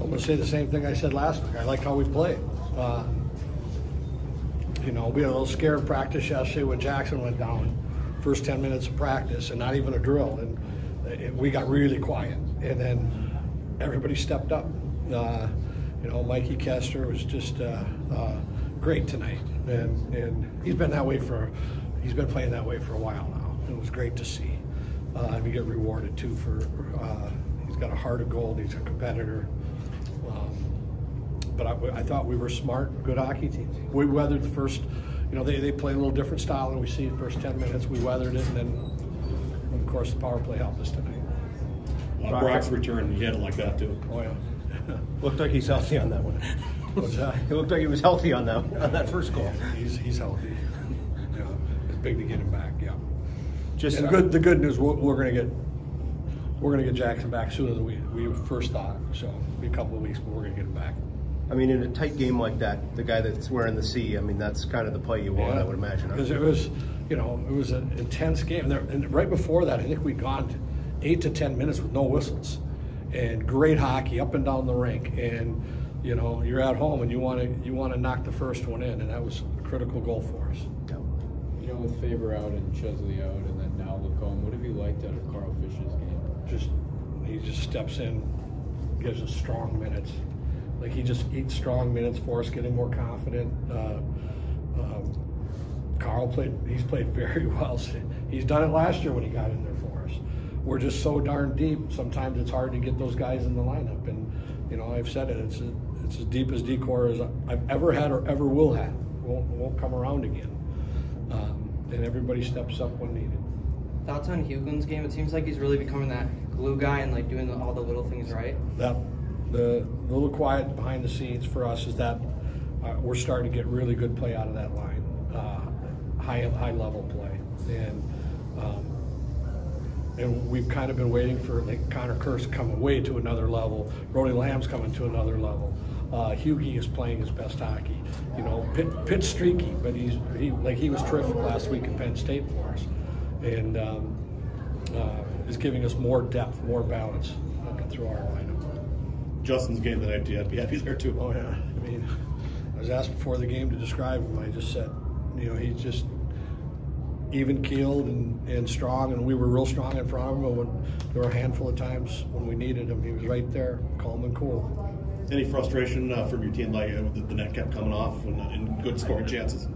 I'm going to say the same thing I said last week. I like how we played. You know, we had a little scared practice yesterday when Jackson went down. First 10 minutes of practice and not even a drill. And we got really quiet. And then everybody stepped up. You know, Mikey Koester was just great tonight. And he's been playing that way for a while now. It was great to see. And we get rewarded too for, he's got a heart of gold. He's a competitor. But I thought we were smart, good hockey team. We weathered the first, you know, they play a little different style than we see the first 10 minutes. We weathered it, and then, of course, the power play helped us tonight. Brock's return, he had it like that too. Oh, yeah. Looked like he's healthy on that one. What's that? It looked like he was healthy on that first goal. Yeah, he's healthy. Yeah, it's big to get him back. Yeah. Just the good news, we're gonna get Jackson back sooner than we first thought. So it'll be a couple of weeks, but we're gonna get him back. I mean, in a tight game like that, the guy that's wearing the C, I mean, that's kind of the play you want, I would imagine. Because it was, you know, it was an intense game. And right before that, I think we'd gone 8 to 10 minutes with no whistles, and great hockey up and down the rink. And you know, you're at home and you want to knock the first one in, and that was a critical goal for us. You know, with Faber out and Chesley out, and then now Lacombe, what have you liked out of Carl Fisher's game? He just steps in, gives us strong minutes. Like he just eats strong minutes for us, getting more confident. Carl he's played very well. He's done it last year when he got in there for us. We're just so darn deep. Sometimes it's hard to get those guys in the lineup. And, you know, I've said it, it's as deep as D-Corps as I've ever had or ever will have. Won't come around again. And everybody steps up when needed. Thoughts on Hugon's game? It seems like he's really becoming that glue guy and like doing all the little things right. The little quiet behind the scenes for us is that we're starting to get really good play out of that line, high level play, and we've kind of been waiting for like Connor Kurse coming way to another level, Brody Lamb's coming to another level. Hugie is playing his best hockey. You know, Pitt's streaky, but he was terrific last week at Penn State for us, and is giving us more depth, more balance through our lineup. Justin's game tonight, I'd be happy there too. Oh yeah, I mean, I was asked before the game to describe him. I just said, you know, he's just even-keeled and strong, and we were real strong in front of him. And when there were a handful of times when we needed him, he was right there, calm and cool. Any frustration from your team, like the net kept coming off and good scoring chances?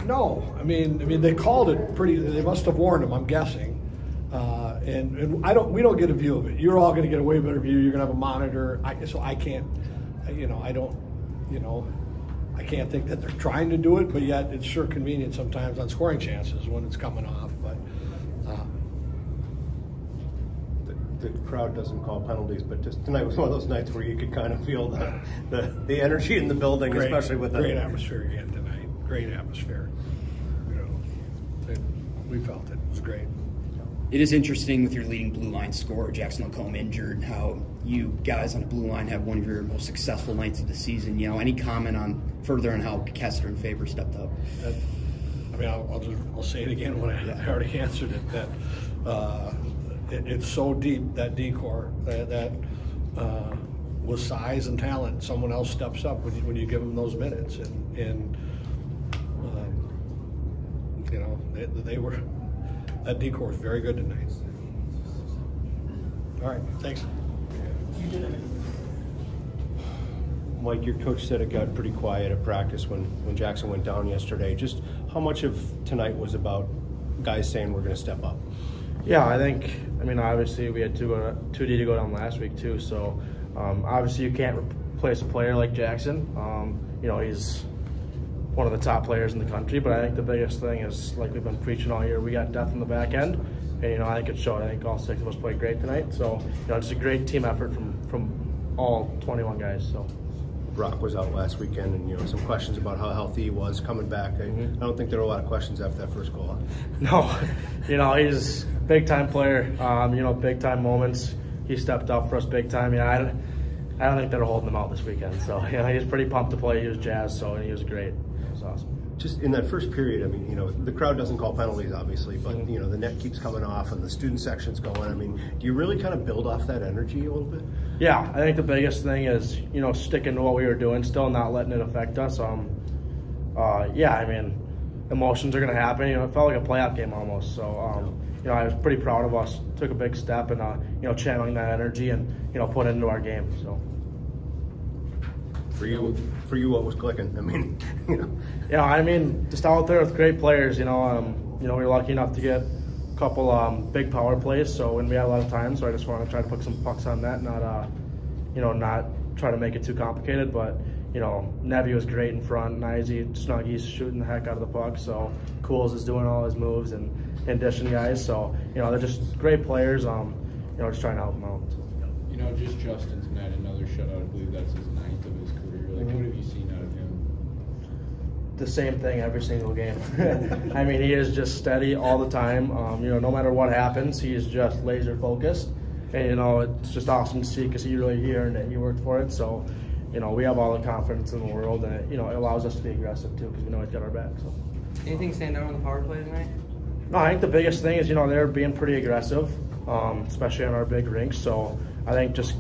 No, I mean they called it pretty. They must have warned him, I'm guessing. And we don't get a view of it. You're all going to get a way better view. You're going to have a monitor. So I can't, you know, I can't think that they're trying to do it, but yet it's sure convenient sometimes on scoring chances when it's coming off. But the crowd doesn't call penalties, but just tonight was one of those nights where you could kind of feel the energy in the building, especially with great atmosphere again tonight. Great atmosphere. You know, we felt it. It was great. It is interesting with your leading blue line scorer, Jackson Lacombe, injured, how you guys on the blue line have one of your most successful nights of the season. You know, any comment on how Koester and Faber stepped up? I mean, I'll say it again when I already answered it. That it's so deep, that D-Corps, that with size and talent, someone else steps up when you give them those minutes, and you know, they were. That D-Corps was very good tonight. All right, thanks. Mike, your coach said it got pretty quiet at practice when Jackson went down yesterday. Just how much of tonight was about guys saying we're going to step up? Yeah, I mean, obviously we had 2D to go down last week too, so obviously you can't replace a player like Jackson. You know, he's one of the top players in the country, but I think the biggest thing is, like we've been preaching all year, we got depth in the back end, and you know, I think it showed. I think all 6 of us played great tonight, so you know, it's a great team effort from all 21 guys. So Brock was out last weekend, and you know, some questions about how healthy he was coming back. I don't think there were a lot of questions after that first goal. No, you know, he's a big time player. You know, big time moments. He stepped up for us big time. Yeah, I don't think they're holding him out this weekend. So you know, he was pretty pumped to play. He was jazzed, so and he was great. It was awesome. Just in that first period, I mean, you know, the crowd doesn't call penalties, obviously, but, you know, the net keeps coming off and the student section's going. I mean, do you really kind of build off that energy a little bit? Yeah, I think the biggest thing is, sticking to what we were doing, still not letting it affect us. Yeah, I mean, emotions are going to happen. It felt like a playoff game almost. So, I was pretty proud of us. Took a big step and, channeling that energy and, put it into our game. So. For you, what was clicking? I mean, just out there with great players. We were lucky enough to get a couple big power plays, so when we had a lot of time, so I just want to try to put some pucks on net, not try to make it too complicated. But Nevy was great in front, Nizzy, Snuggy's shooting the heck out of the puck, so Cools is doing all his moves and dishing guys. So they're just great players. Just trying to help them out. Just Justin's met another shutout. I believe that's his 9th of his career. What have you seen out of him? The same thing every single game. I mean, he is just steady all the time. No matter what happens, he is just laser focused. And, it's just awesome to see because he earned it. He worked for it. So, we have all the confidence in the world, and it allows us to be aggressive too because we know he's got our back. So. Anything stand out on the power play tonight? No, I think the biggest thing is, they're being pretty aggressive, especially on our big rinks. So I think just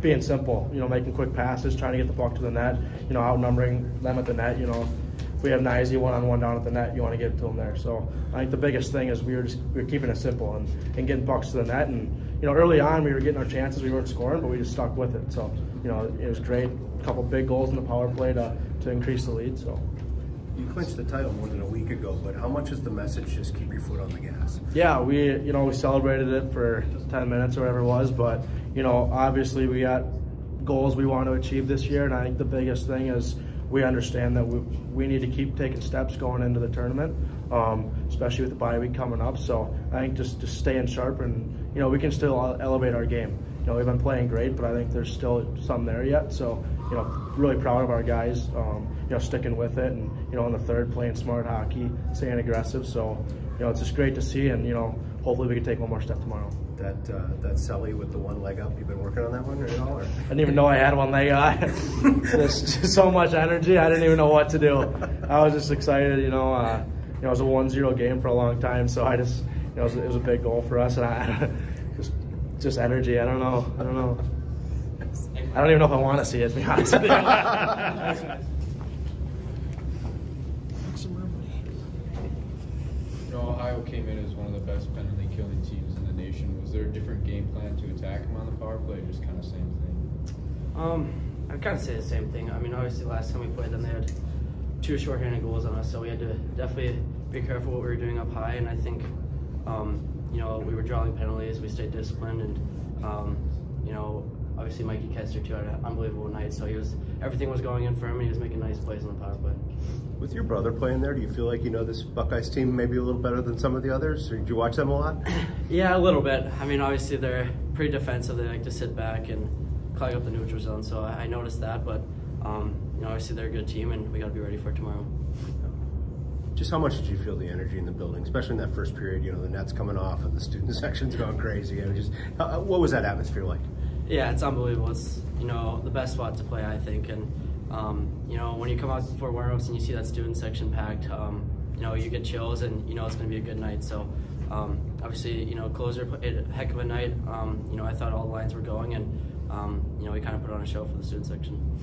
being simple, making quick passes, trying to get the puck to the net, outnumbering them at the net. If we have Nizzy one-on-one down at the net, you want to get it to them there. So I think the biggest thing is we were keeping it simple and getting pucks to the net. And early on we were getting our chances, we weren't scoring, but we just stuck with it. So it was great. A couple big goals in the power play to increase the lead. So. You clinched the title more than a week ago, but how much is the message just keep your foot on the gas? Yeah, we celebrated it for 10 minutes or whatever it was, but obviously we got goals we want to achieve this year, and I think the biggest thing is we understand that we need to keep taking steps going into the tournament, especially with the bye week coming up. So I think just staying sharp and we can still elevate our game. We've been playing great, but I think there's still some there yet. So really proud of our guys, sticking with it, and in the third playing smart hockey, staying aggressive. So it's just great to see, and hopefully we can take one more step tomorrow. That celly with the one leg up, you've been working on that one at all? Or? I didn't even know I had one leg up. There's just so much energy, I didn't even know what to do. I was just excited. It was a 1-0 game for a long time, so I just it was a big goal for us, and I just energy. I don't know. I don't even know if I want to see it, to be honest with you. Ohio came in as one of the best penalty killing teams in the nation. Was there a different game plan to attack them on the power play, or just kind of same thing? I'd kind of say the same thing. I mean, obviously last time we played them, they had 2 shorthanded goals on us, so we had to definitely be careful what we were doing up high. And I think, we were drawing penalties, we stayed disciplined, and obviously Mikey Kester too had an unbelievable night. So everything was going in for him, and he was making nice plays on the power play. With your brother playing there, do you feel like this Buckeyes team maybe a little better than some of the others? Or did you watch them a lot? Yeah, a little bit. I mean, obviously they're pretty defensive. They like to sit back and clog up the neutral zone, so I noticed that. But obviously they're a good team, and we got to be ready for tomorrow. Just how much did you feel the energy in the building, especially in that first period? The net's coming off and the student section's going crazy. What was that atmosphere like? Yeah, it's unbelievable. It's the best spot to play, I think. And when you come out for warm-ups and you see that student section packed, you get chills, and it's going to be a good night. So obviously, closer played a heck of a night. I thought all the lines were going, and we kind of put on a show for the student section.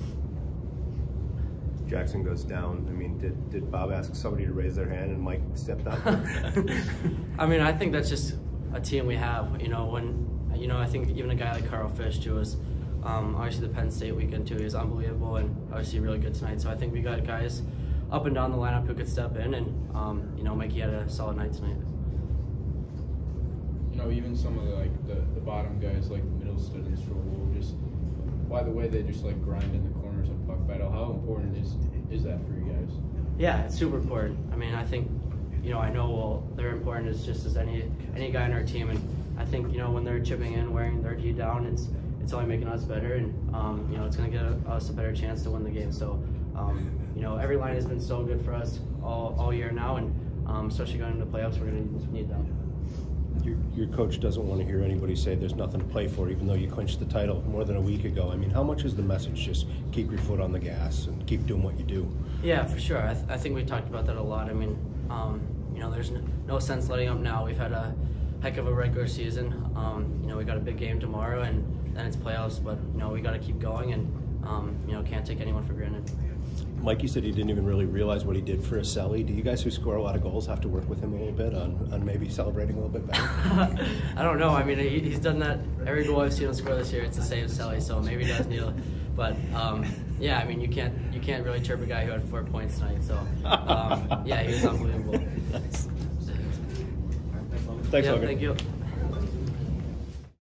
Jackson goes down. I mean, did Bob ask somebody to raise their hand and Mike stepped up? I mean, I think that's just a team we have. I think even a guy like Carl Fish too was obviously the Penn State weekend too. He was unbelievable and obviously really good tonight. So I think we got guys up and down the lineup who could step in, and Mikey had a solid night tonight. Even some of the bottom guys like Middleston and Strobel, just by the way they just grind in the corners of puck battle. How important is that for you guys? Yeah, it's super important. I mean, I think I know they're important as just as any guy in our team, and I think when they're chipping in, wearing their G down, it's only making us better, and it's going to give us a better chance to win the game. So every line has been so good for us all year now, and especially going into playoffs, we're going to need them. Your coach doesn't want to hear anybody say there's nothing to play for, even though you clinched the title more than a week ago. I mean, how much is the message just keep your foot on the gas and keep doing what you do? Yeah, for sure. I think we talked about that a lot. I mean, there's no sense letting up now. We've had a heck of a regular season. We got a big game tomorrow, and then it's playoffs. But you know, we got to keep going, and you know, can't take anyone for granted. Mike, you said he didn't even really realize what he did for Aselli. Do you guys who score a lot of goals have to work with him a little bit on maybe celebrating a little bit better? I don't know. I mean, he's done that. Every goal I've seen him score this year, it's the same Aselli, so maybe he does need to. But yeah, I mean, you can't really chirp a guy who had 4 points tonight. So yeah, he was unbelievable. Thanks, yeah, Logan. thank you.